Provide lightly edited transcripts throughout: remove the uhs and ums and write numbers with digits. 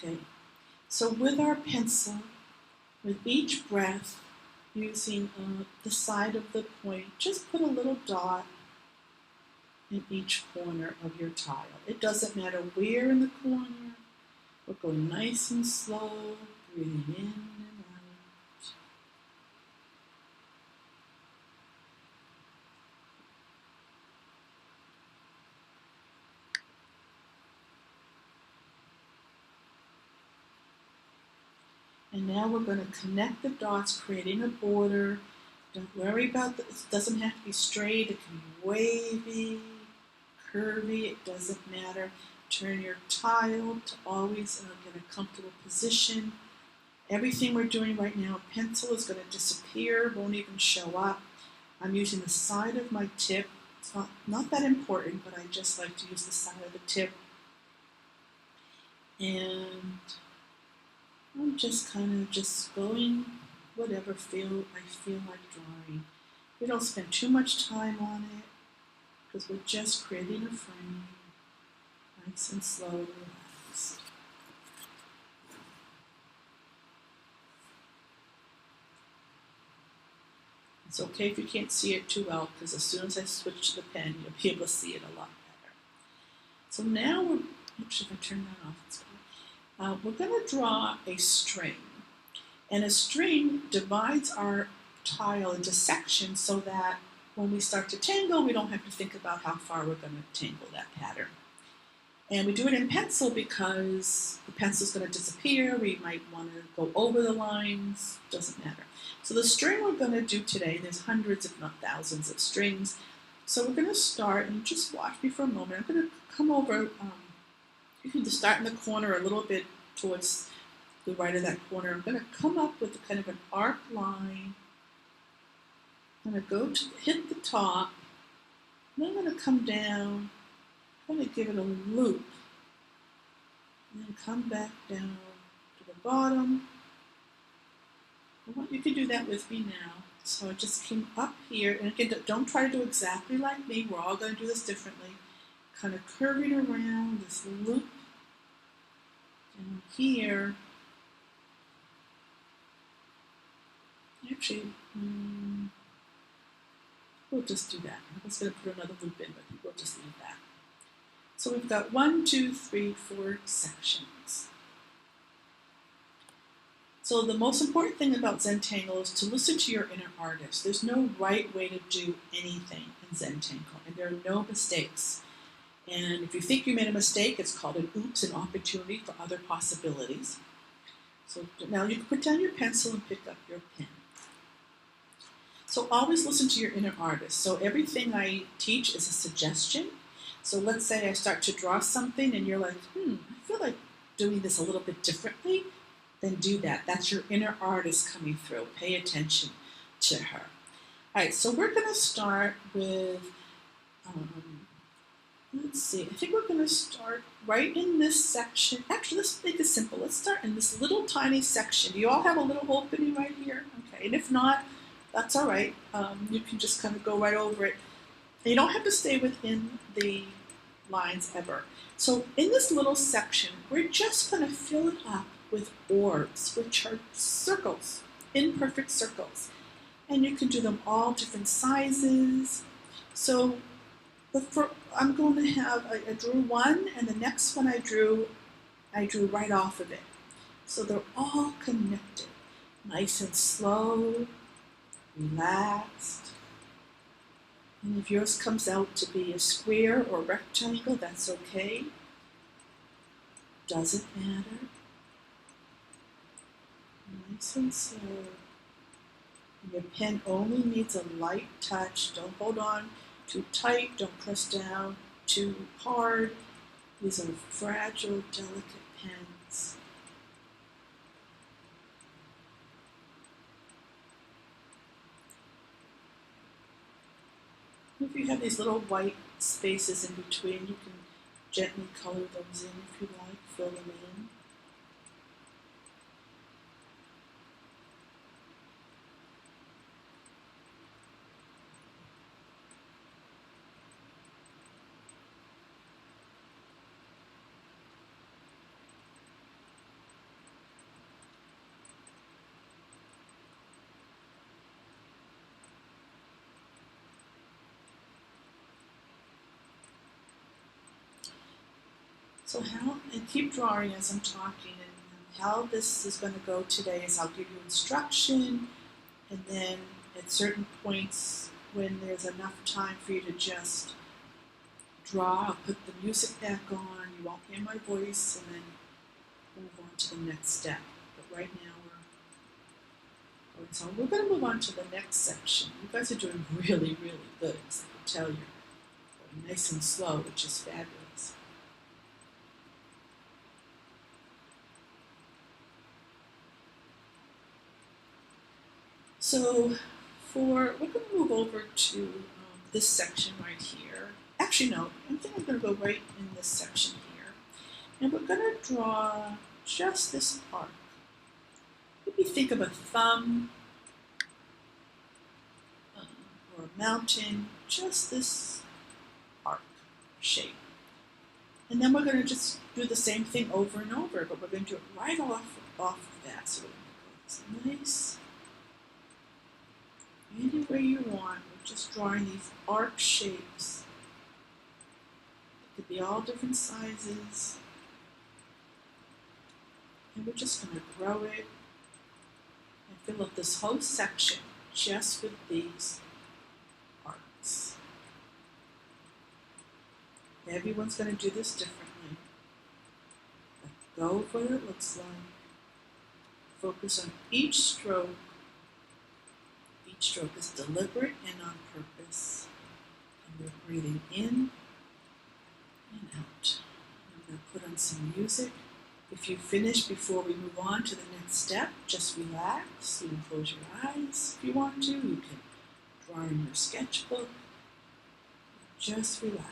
Okay, so with our pencil, with each breath, using the side of the point, just put a little dot in each corner of your tile. It doesn't matter where in the corner. We're going nice and slow, breathing in and out. And now we're going to connect the dots, creating a border. Don't worry about this. It doesn't have to be straight. It can be wavy, curvy. It doesn't matter. Turn your tile to always get a comfortable position. Everything we're doing right now, pencil is going to disappear, won't even show up. I'm using the side of my tip. It's not that important, but I just like to use the side of the tip. And I'm just kind of just going whatever I feel like drawing. We don't spend too much time on it because we're just creating a frame, nice and slow, relaxed. It's okay if you can't see it too well because as soon as I switch to the pen, you'll be able to see it a lot better. So now oops, if I turn that off, it's fine. We're going to draw a string. And a string divides our tile into sections so that when we start to tangle, we don't have to think about how far we're going to tangle that pattern. And we do it in pencil because the pencil's going to disappear. We might want to go over the lines. Doesn't matter. So the string we're going to do today, there's hundreds if not thousands of strings. So we're going to start, and just watch me for a moment. I'm going to come over, you can just start in the corner a little bit towards the right of that corner. I'm going to come up with kind of an arc line. I'm going to go to hit the top, and I'm going to come down. I'm going to give it a loop, and then come back down to the bottom. You can do that with me now. So I just came up here, and again, don't try to do exactly like me. We're all going to do this differently. Kind of curving around this loop down here. Actually, we'll just do that. I was going to put another loop in, but we'll just leave that. So we've got 1, 2, 3, 4 sections. So the most important thing about Zentangle is to listen to your inner artist. There's no right way to do anything in Zentangle, and there are no mistakes. And if you think you made a mistake, it's called an oops, an opportunity for other possibilities. So now you can put down your pencil and pick up your pen. So always listen to your inner artist. So everything I teach is a suggestion. So let's say I start to draw something and you're like, I feel like doing this a little bit differently. Then do that. That's your inner artist coming through. Pay attention to her. All right, so we're going to start with, let's see, I think we're going to start right in this section. Actually, let's make it simple. Let's start in this little tiny section. Do you all have a little opening right here? Okay, and if not, that's all right. You can just kind of go right over it. And you don't have to stay within the lines ever. So in this little section, we're just going to fill it up with orbs, which are circles, imperfect circles. And you can do them all different sizes. So I'm going to have, I drew one, and the next one I drew right off of it. So they're all connected, nice and slow, relaxed. And if yours comes out to be a square or rectangle, that's okay. Doesn't matter. Nice and slow. And your pen only needs a light touch. Don't hold on too tight. Don't press down too hard. These are fragile, delicate pens. If you have these little white spaces in between, you can gently color those in if you like, fill them in. So how, and keep drawing as I'm talking, and how this is going to go today is I'll give you instruction, and then at certain points when there's enough time for you to just draw, I'll put the music back on, you won't hear my voice, and then move on to the next step. But right now we're going to move on to the next section. You guys are doing really, really good, as I can tell you. Going nice and slow, which is fabulous. So we're going to move over to this section right here. Actually, no, I think I'm going to go right in this section here. And we're going to draw just this arc. Maybe think of a thumb or a mountain, just this arc shape. And then we're going to just do the same thing over and over, but we're going to do it right off of that. So we're going to go nice. Anywhere you want, we're just drawing these arc shapes. It could be all different sizes. And we're just going to grow it and fill up this whole section just with these arcs. Everyone's going to do this differently. Let go of what it looks like. Focus on each stroke. Each stroke is deliberate and on purpose. And we're breathing in and out. I'm going to put on some music. If you finish before we move on to the next step, just relax. You can close your eyes if you want to. You can draw in your sketchbook. Just relax.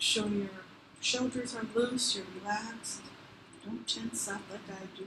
Show your shoulders are loose, you're relaxed. Don't tense up like I do.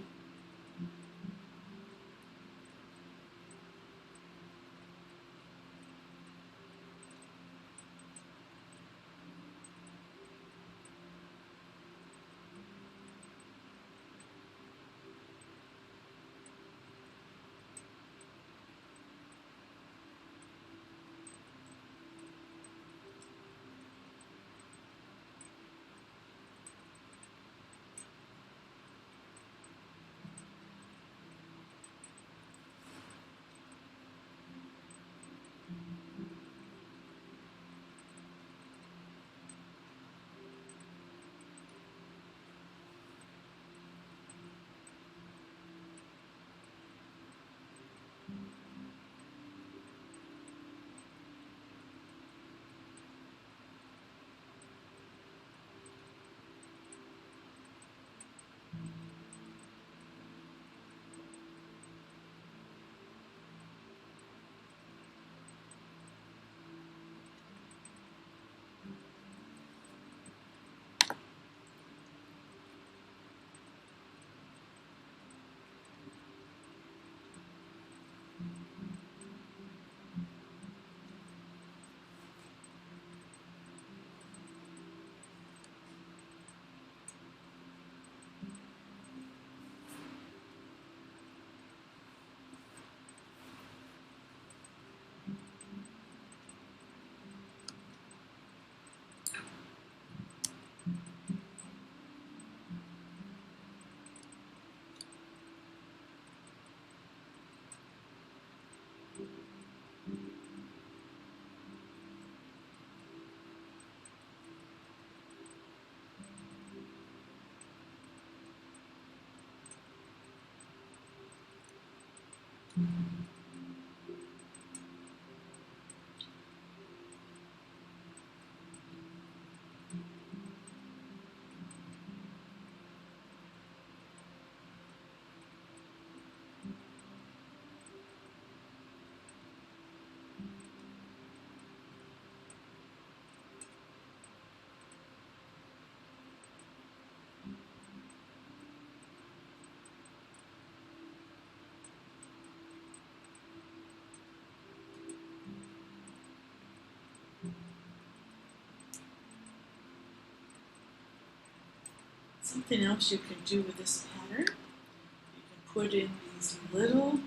Something else you can do with this pattern, you can put in these little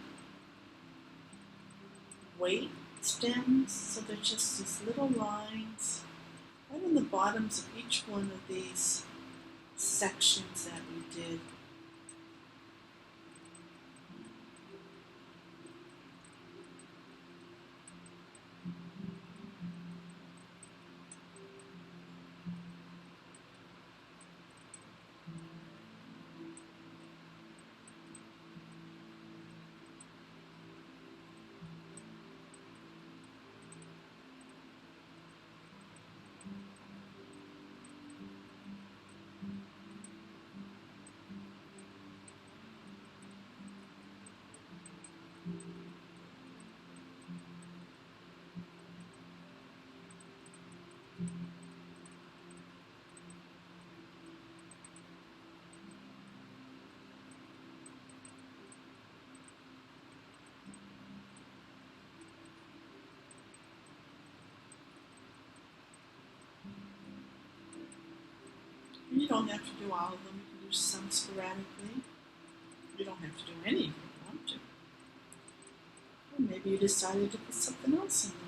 weight stems, so they're just these little lines right in the bottoms of each one of these sections that we did. You don't have to do all of them, you can do some sporadically. You don't have to do any if you want to. Or maybe you decided to put something else in there.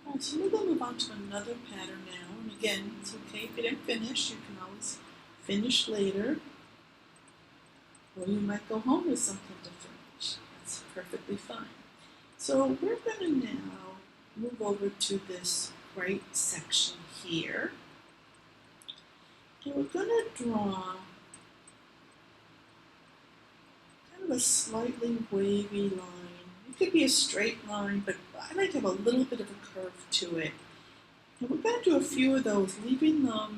Alright, so we're going to move on to another pattern now. And again, it's okay if you didn't finish. You can always finish later. Or you might go home with something to finish. That's perfectly fine. So we're going to now move over to this right section here. And we're going to draw kind of a slightly wavy line. It could be a straight line, but I like to have a little bit of a curve to it. And we're going to do a few of those, leaving a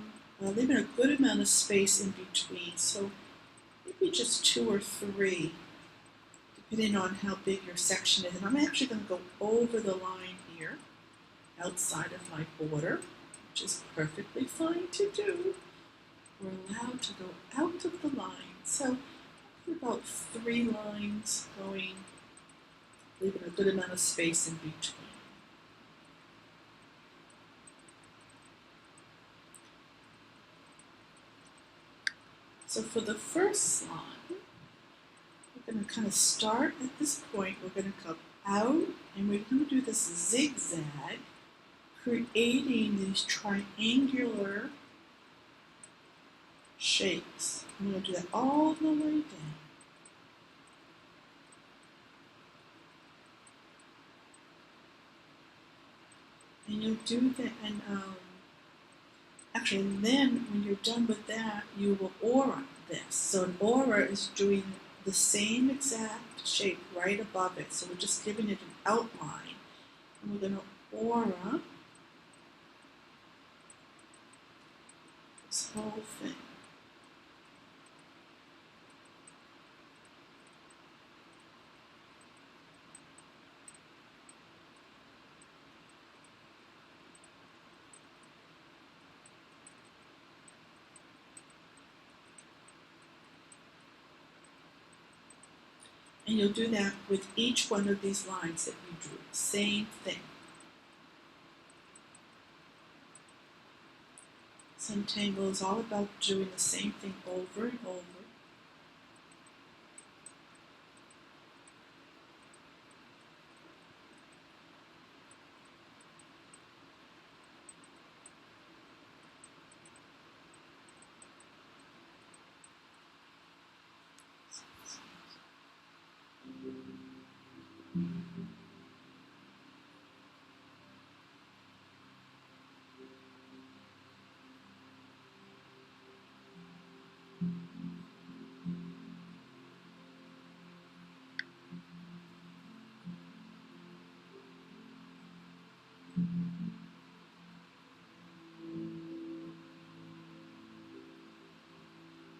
good amount of space in between. So maybe just 2 or 3, depending on how big your section is. And I'm actually going to go over the line here, outside of my border, which is perfectly fine to do. We're allowed to go out of the line. So about 3 lines going, leaving a good amount of space in between. So for the first line, we're going to kind of start at this point. We're going to come out, and we're going to do this zigzag, creating these triangular shapes. I'm going to do that all the way down. And you'll do that, and actually, then when you're done with that, you will aura this. So an aura is doing the same exact shape right above it. So we're just giving it an outline. And we're going to aura this whole thing. And you'll do that with each one of these lines that you drew. Same thing. Zentangle is all about doing the same thing over and over.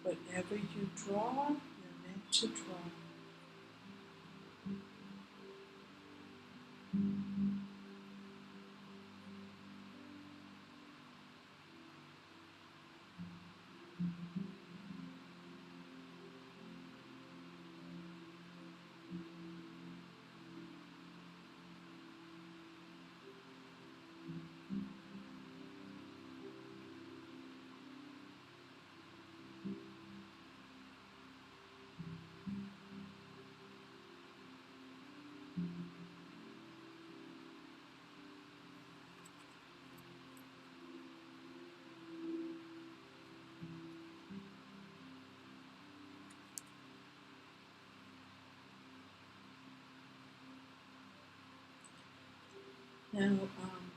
whatever you draw, you're meant to draw. Now,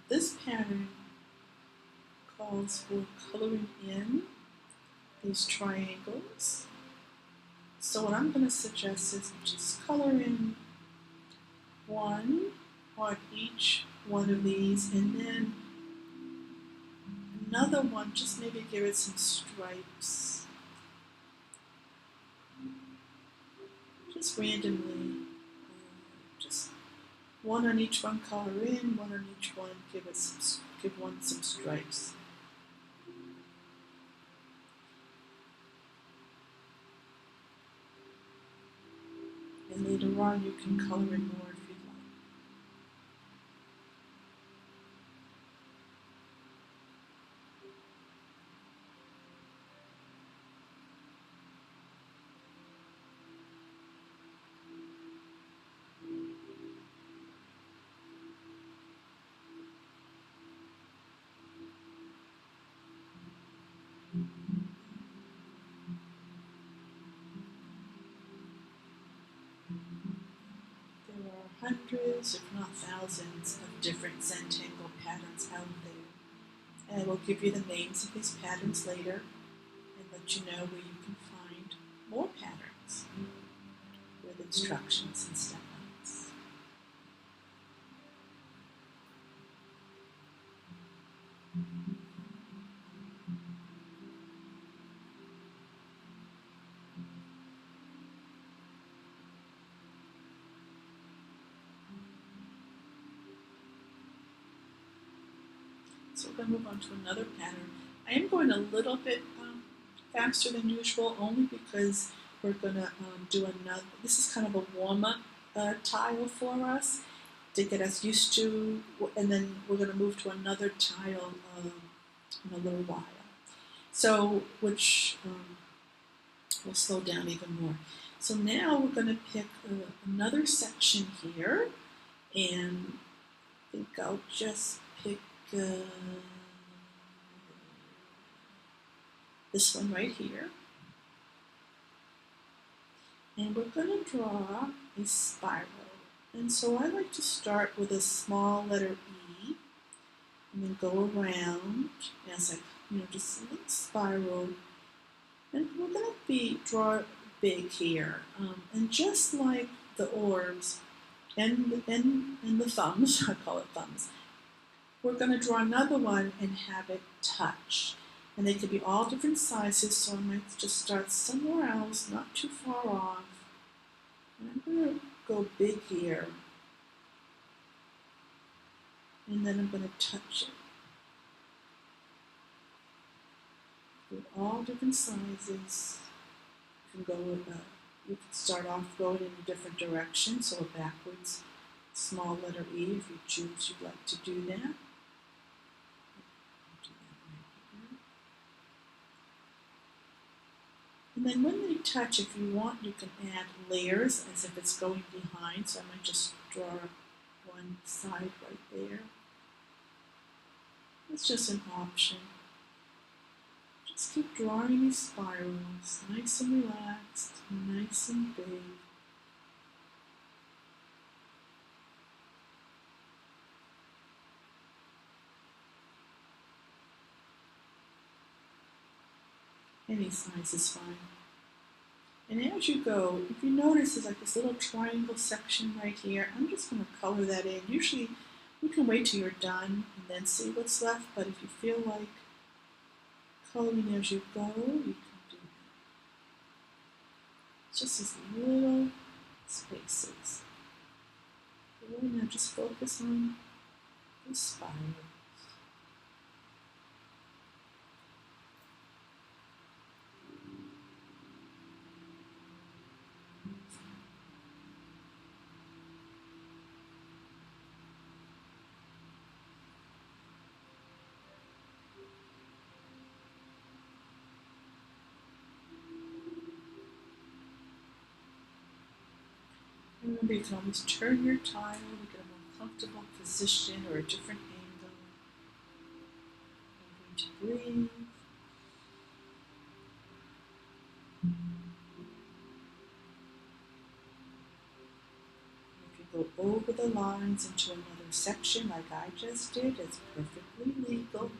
this pattern calls for coloring in these triangles. So what I'm going to suggest is just color in one on each one of these, and then another one, just maybe give it some stripes. Just randomly, just one on each one, color in, one on each one, give one some stripes. And later on you can color in more if you'd like. There are hundreds, if not thousands, of different Zentangle patterns out there. And I will give you the names of these patterns later and let you know where you can find more patterns with instructions and step outs. So we're going to move on to another pattern. I am going a little bit faster than usual, only because we're going to do another. This is kind of a warm-up tile for us to get us used to, and then we're going to move to another tile in a little while. So, which will slow down even more. So now we're going to pick another section here, and I think I'll just pick this one right here. And we're going to draw a spiral. And so I like to start with a small letter E and then go around as I, just a little spiral. And we're going to draw big here. And just like the orbs and the thumbs, I call it thumbs, we're going to draw another one and have it touch. And they could be all different sizes, so I might just start somewhere else, not too far off. And I'm going to go big here. And then I'm going to touch it. With all different sizes. You can go with you can start off going in a different direction, so a backwards small letter E if you choose you'd like to do that. And then when they touch, if you want, you can add layers as if it's going behind. So I might just draw one side right there. It's just an option. Just keep drawing these spirals, nice and relaxed, nice and big. Any size is fine. And as you go, if you notice there's like this little triangle section right here, I'm just going to color that in. Usually you can wait till you're done and then see what's left, but if you feel like coloring as you go, you can do that. just these little spaces. Really now just focus on the spirals. Remember, you can always turn your tile to get a more comfortable position or a different angle. I'm going to breathe. If you go over the lines into another section like I just did, it's perfectly legal.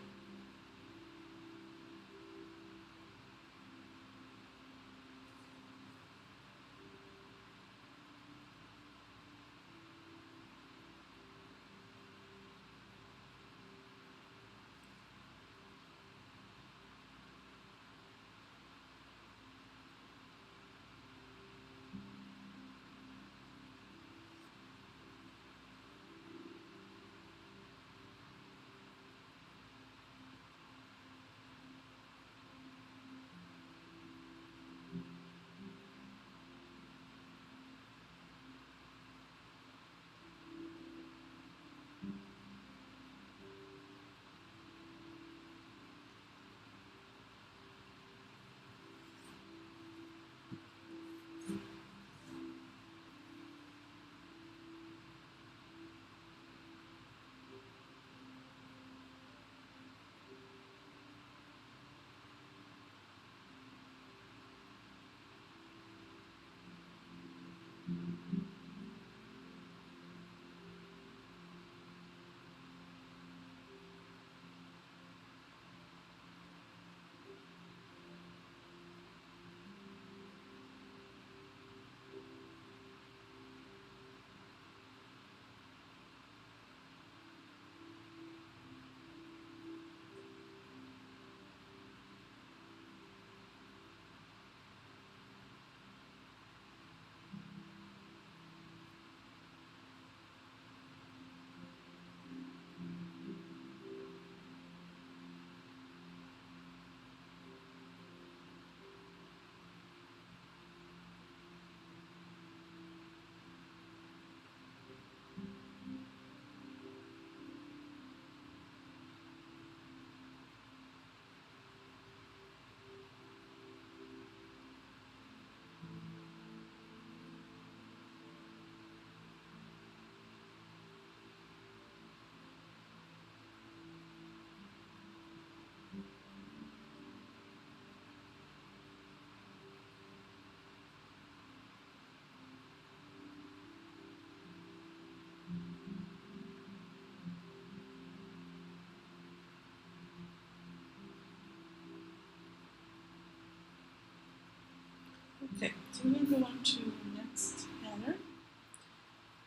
Okay, so we're going to go on to the next pattern,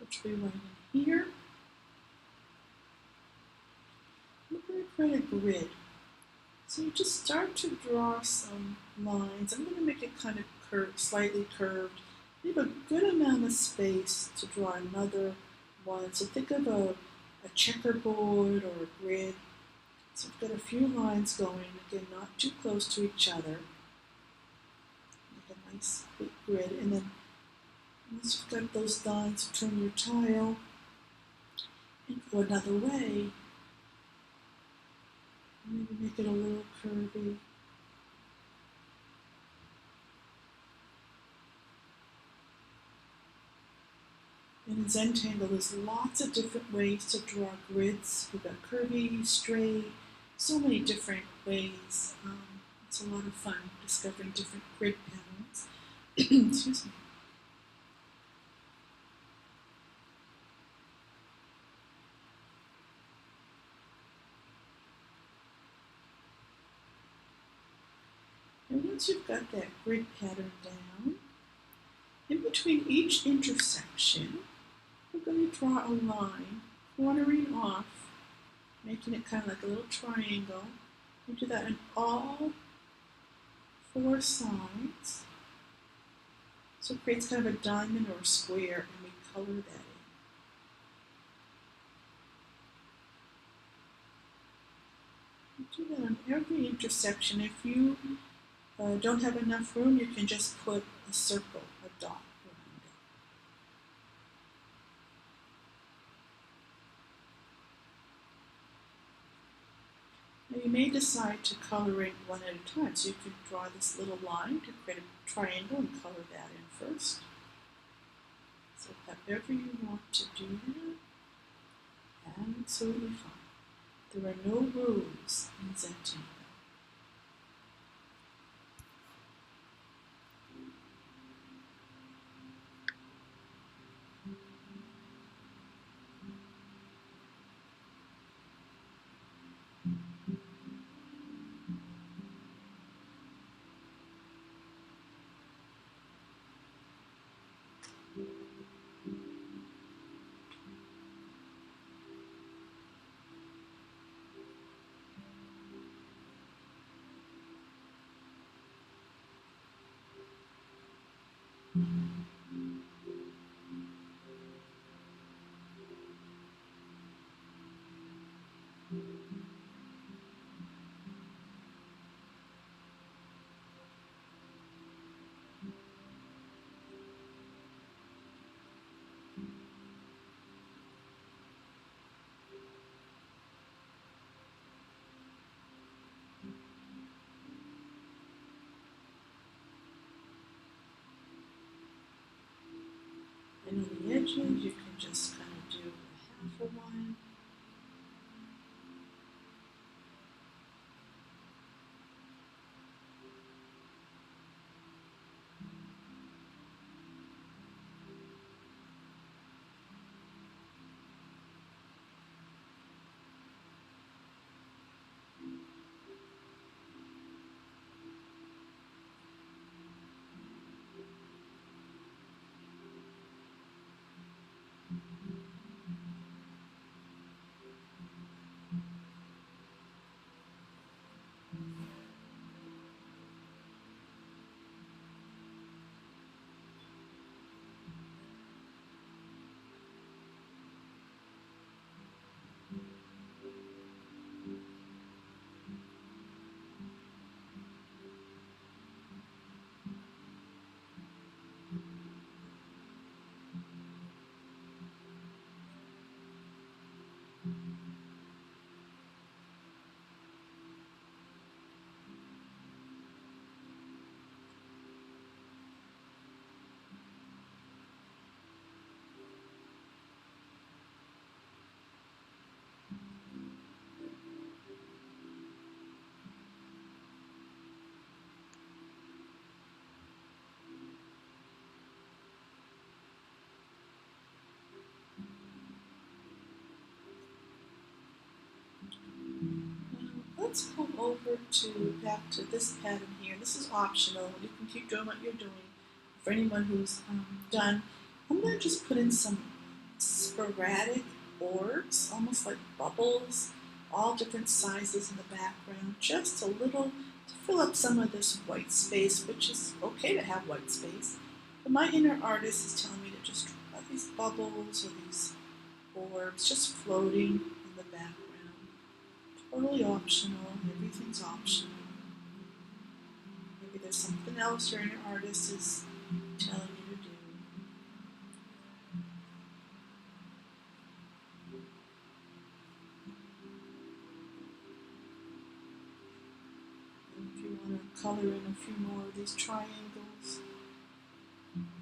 which we write in here. We're going to create a grid. So you just start to draw some lines. I'm going to make it kind of curved, slightly curved. Leave a good amount of space to draw another one. So think of a checkerboard or a grid. So we've got a few lines going, again, not too close to each other. Make a nice big grid. And then once you've got those lines, turn your tile and go another way. Maybe make it a little curvy. And in Zentangle, there's lots of different ways to draw grids. We've got curvy, straight, so many different ways. It's a lot of fun discovering different grid patterns. Excuse me. And once you've got that grid pattern down, in between each intersection, we're going to draw a line cornering off, making it kind of like a little triangle. We do that on all four sides. So it creates kind of a diamond or a square, and we color that in. You do that on every intersection. If you don't have enough room, you can just put a circle, a dot around it. Now you may decide to color in one at a time, so you could draw this little line to create a triangle and color that in first. So however you want to do that, absolutely fine. There are no rules in Zentangle. And on the edges, you can just kind of do a half a one. Let's come over to back to this pattern here. This is optional. You can keep doing what you're doing. For anyone who's done, I'm going to just put in some sporadic orbs, almost like bubbles, all different sizes in the background, just a little to fill up some of this white space, which is okay to have white space. But my inner artist is telling me to just draw these bubbles or these orbs just floating in the background. Totally optional. Everything's optional. Maybe there's something else your inner artist is telling you to do. And if you want to color in a few more of these triangles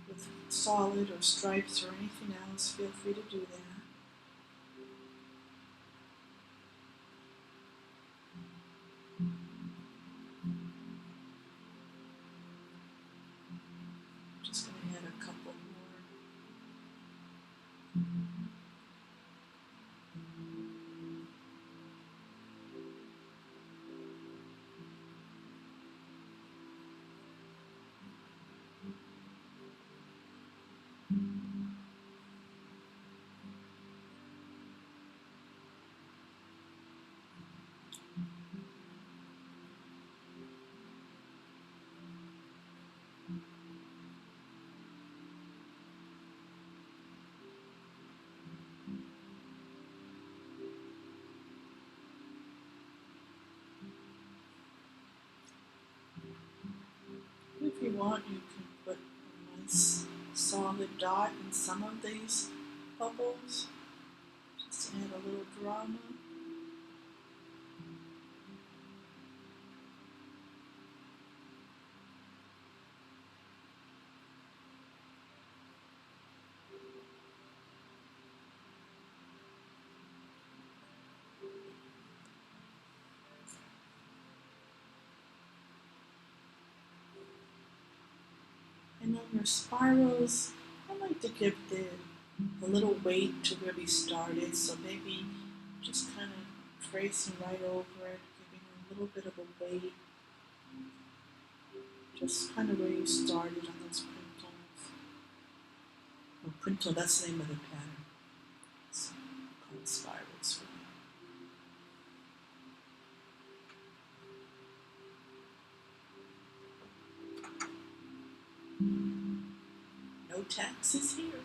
with solid or stripes or anything else, feel free to do that. Just going to add a couple more. want, you can put a nice solid dot in some of these bubbles. Just add a little drama. And on your spirals, I like to give a little weight to where we started, so maybe just kind of tracing right over it, giving a little bit of a weight, just kind of where you started on those quintals. Oh, quintal, that's the name of the pattern. It's called spirals for me. No taxes here.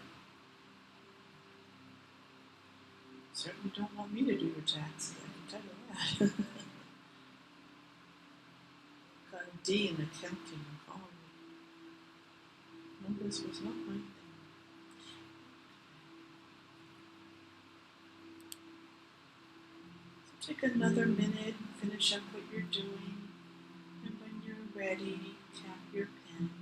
Certainly don't want me to do your taxes, I can tell you that. Got a D in accounting and calling me. Numbers was not my thing. So take another minute, finish up what you're doing, and when you're ready, tap your pens.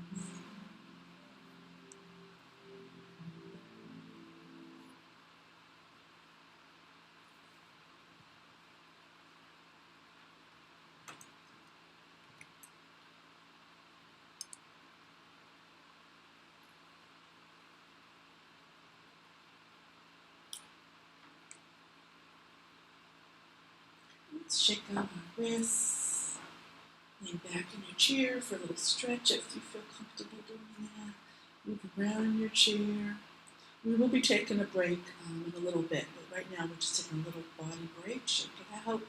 Let's shake out our wrists, lay back in your chair for a little stretch if you feel comfortable doing that. Move around in your chair. We will be taking a break in a little bit, but right now we're just taking a little body break. Shake it out,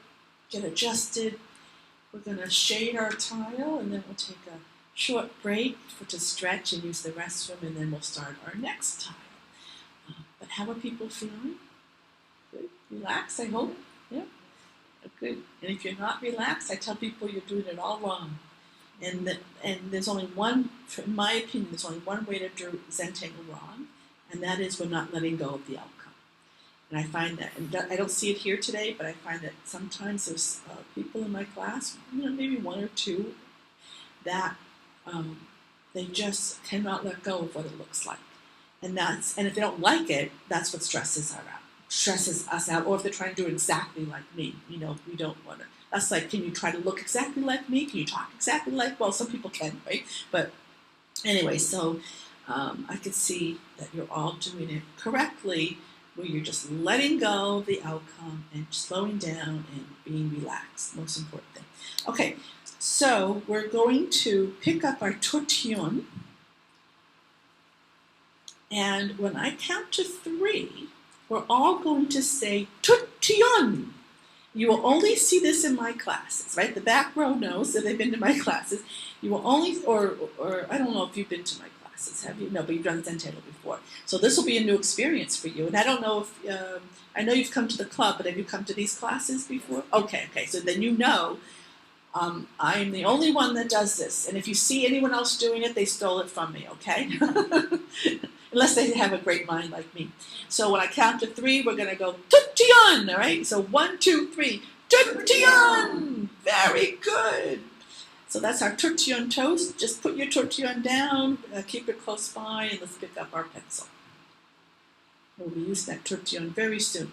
get adjusted. We're going to shade our tile, and then we'll take a short break to stretch and use the restroom, and then we'll start our next tile. But how are people feeling? Good? Relaxed, I hope? Yeah? Good. And if you're not relaxed, I tell people you're doing it all wrong. And there's only one, in my opinion, there's only one way to do Zentangle wrong, and that is we're not letting go of the outcome. And I find that, and I don't see it here today, but I find that sometimes there's people in my class, maybe one or two, that they just cannot let go of what it looks like. And if they don't like it, that's what stresses us out, or if they're trying to do exactly like me, we don't want to. That's like, can you try to look exactly like me? Can you talk exactly like? Well, some people can, right? But anyway, so I could see that you're all doing it correctly, where you're just letting go of the outcome and slowing down and being relaxed. Most important thing. Okay, so we're going to pick up our tortillon, and when I count to 3, we're all going to say tortillon. You will only see this in my classes, right? The back row knows that they've been to my classes. You will only, or I don't know if you've been to my classes, have you? No, but you've done Zentangle before. So this will be a new experience for you. And I don't know if, I know you've come to the club, but have you come to these classes before? Okay, so then I am the only one that does this. And if you see anyone else doing it, they stole it from me, okay? Unless they have a great mind like me. So when I count to 3, we're going to go tortillon, all right? So 1, 2, 3, tortillon. Very good. So that's our tortillon toast. Just put your tortillon down, keep it close by, and let's pick up our pencil. We'll be using that tortillon very soon.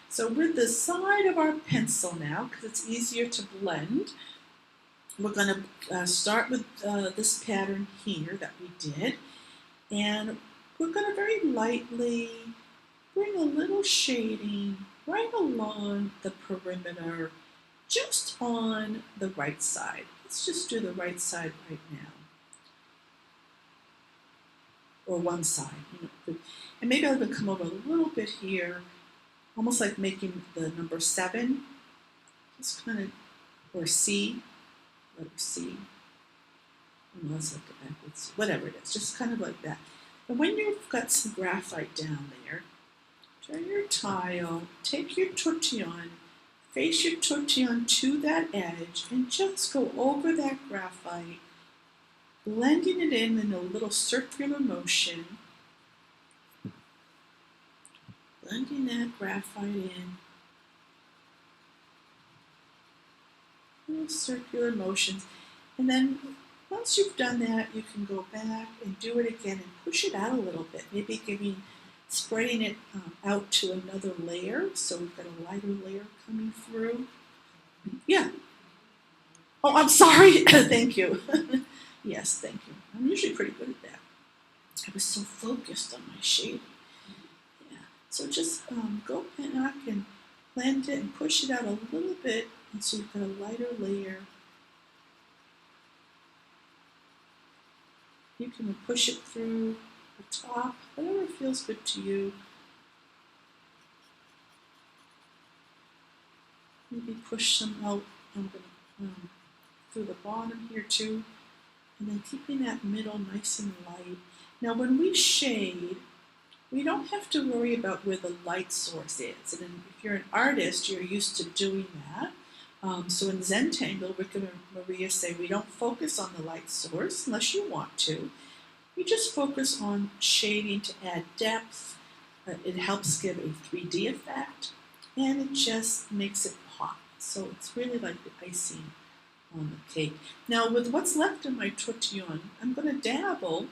So with the side of our pencil now, because it's easier to blend, we're going to start with this pattern here that we did. And we're going to very lightly bring a little shading right along the perimeter, just on the right side. Let's just do the right side right now. Or one side. And maybe I'll even come over a little bit here, almost like making the number 7. Just kind of, or C, letter C. Oh, let's look it backwards. Whatever it is, just kind of like that. And when you've got some graphite down there, turn your tile, take your tortillon, face your tortillon to that edge, and just go over that graphite blending it in a little circular motion, blending that graphite in, little circular motions, and then once you've done that, you can go back and do it again and push it out a little bit, maybe spreading it out to another layer, so we've got a lighter layer coming through. Yeah. Oh, I'm sorry. Thank you. Yes, thank you. I'm usually pretty good at that. I was so focused on my shading. Yeah. So just go back and blend it and push it out a little bit, and so you've got a lighter layer. You can push it through the top, whatever feels good to you. Maybe push some out through the bottom here too, and then keeping that middle nice and light. Now when we shade, we don't have to worry about where the light source is. And if you're an artist, you're used to doing that. So in Zentangle, Rick and Maria say we don't focus on the light source unless you want to. We just focus on shading to add depth. It helps give a 3D effect, and it just makes it pop. So it's really like the icing on the cake. Now with what's left in my tortillon, I'm going to dabble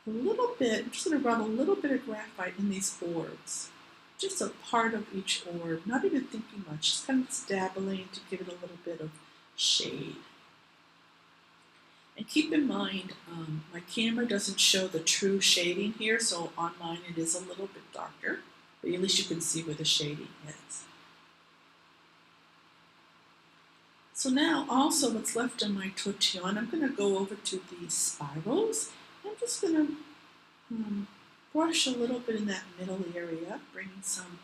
a little bit, I'm just going to rub a little bit of graphite in these orbs. Just a part of each orb, not even thinking much, just kind of dabbling to give it a little bit of shade. And keep in mind, my camera doesn't show the true shading here, so on mine it is a little bit darker, but at least you can see where the shading is. So now also what's left in my tortillon, I'm going to go over to these spirals. I'm just going to brush a little bit in that middle area, bringing some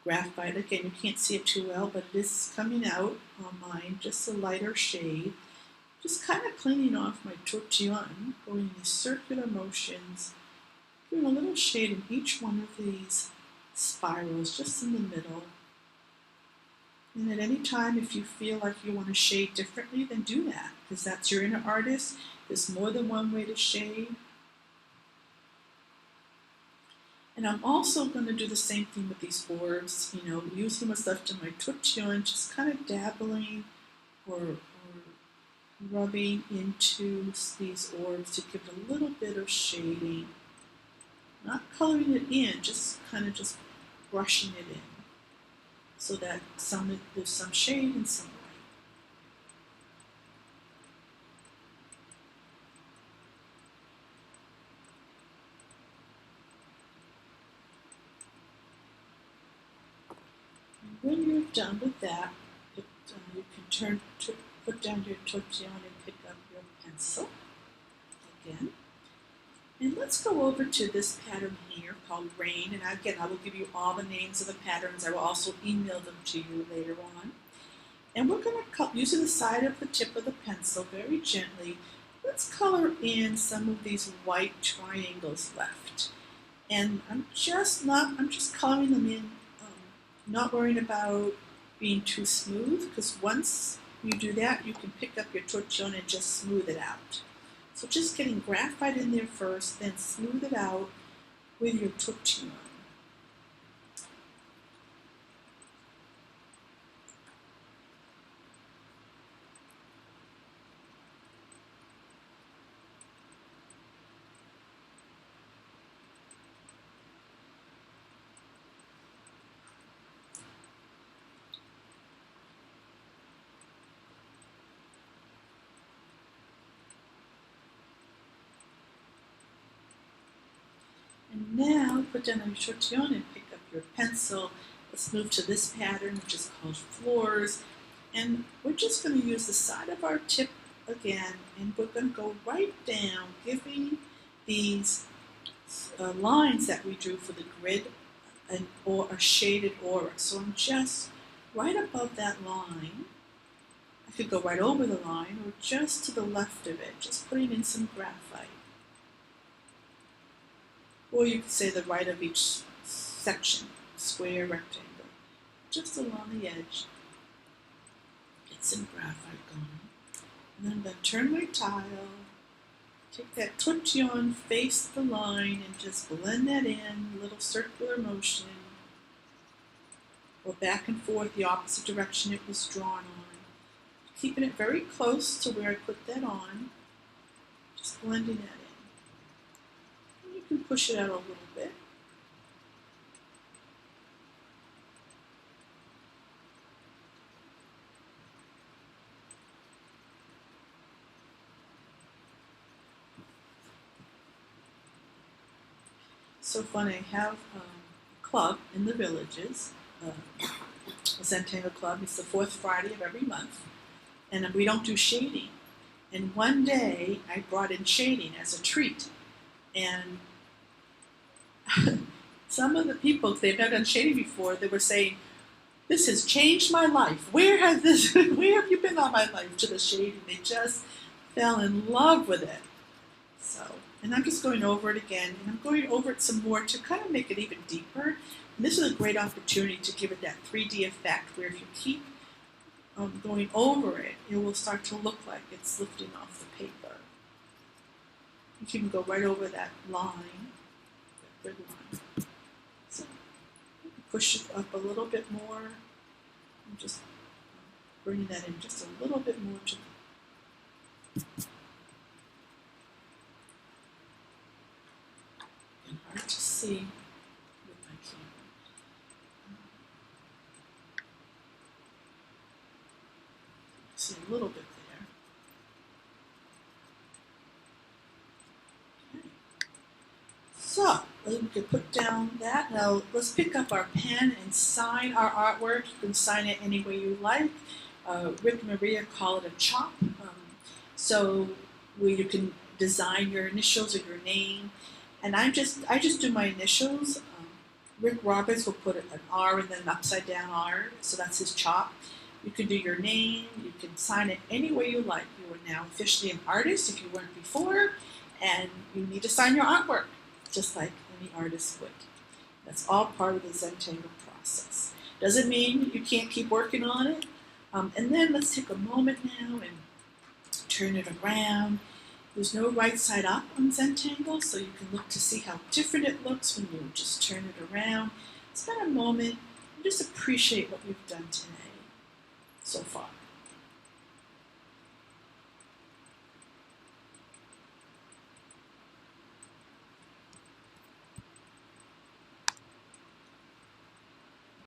graphite. Again, you can't see it too well, but it is coming out on mine, just a lighter shade. Just kind of cleaning off my tortillon, going in these circular motions, giving a little shade in each one of these spirals, just in the middle. And at any time, if you feel like you want to shade differently, then do that, because that's your inner artist. There's more than one way to shade. And I'm also going to do the same thing with these orbs, using what's left in my tortillon, just kind of dabbling or rubbing into these orbs to give it a little bit of shading. Not coloring it in, just kind of just brushing it in, so that there's some shade and some light. When you're done with that, you can put down your tortillon and pick up your pencil again. And let's go over to this pattern here called Rain. And again, I will give you all the names of the patterns. I will also email them to you later on. And we're going to cut using the side of the tip of the pencil very gently. Let's color in some of these white triangles left. And I'm just coloring them in. Not worrying about being too smooth, because once you do that, you can pick up your tortillon and just smooth it out. So just getting graphite in there first, then smooth it out with your tortillon. And now put down your tortillon and pick up your pencil. Let's move to this pattern, which is called Floors. And we're just going to use the side of our tip again, and we're going to go right down, giving these lines that we drew for the grid or a shaded aura. So I'm just right above that line. I could go right over the line or just to the left of it, just putting in some graphite. Or you could say the right of each section, square, rectangle, just along the edge. Get some graphite going. And then I'm going to turn my tile, take that tortillon, face the line, and just blend that in, a little circular motion, or back and forth the opposite direction it was drawn on. Keeping it very close to where I put that on, just blending that in. And you can push it out a little bit. So fun, I have a club in the villages, a Zentangle club. It's the fourth Friday of every month, and we don't do shading. And one day I brought in shading as a treat, and some of the people, if they've never done shading before, they were saying, "This has changed my life. Where have you been all my life?" To the shading, they just fell in love with it. So, and I'm just going over it again, and I'm going over it some more to kind of make it even deeper. And this is a great opportunity to give it that 3D effect, where if you keep going over it, it will start to look like it's lifting off the paper. You can go right over that line, that good line. So push it up a little bit more, and just bring that in just a little bit more to hard to see with my camera. See a little bit there. Okay. So we can put down that. Now let's pick up our pen and sign our artwork. You can sign it any way you like. Rick and Maria call it a chop. So where you can design your initials or your name. And I just do my initials. Rick Roberts will put an R and then an upside down R, so that's his chop. You can do your name, you can sign it any way you like. You are now officially an artist if you weren't before, and you need to sign your artwork, just like any artist would. That's all part of the Zentangle process. Doesn't mean you can't keep working on it. And then let's take a moment now and turn it around. There's no right side up on Zentangle, so you can look to see how different it looks when you just turn it around. Spend a moment and just appreciate what you've done today so far.